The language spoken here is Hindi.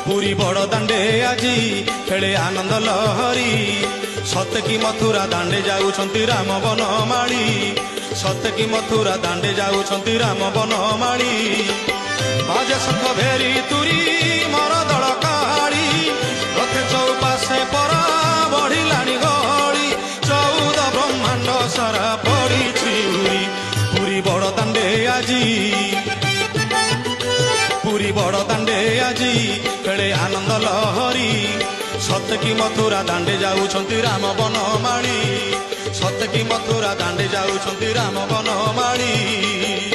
पुरी बड़ दांडे आजी खेले आनंद लहरी सत की मथुरा दांडे जाऊछंती राम बनमाली सत की मथुरा दांडे जाऊछंती राम बनमाली बाजे शंख भेरी तुरी मर दल काली रथे चौपाशे परा बढ़िलानी गहली 14 ब्रह्मांड सारा पड़ी उरी पुरी बड़ दांडे आजी पुरी बड़ दांडे आजी खेले आनंद लहरी सत की मथुरा दांडे जाऊछंती राम बनमाली सत की मथुरा दांडे जाऊछंती राम बनमाली।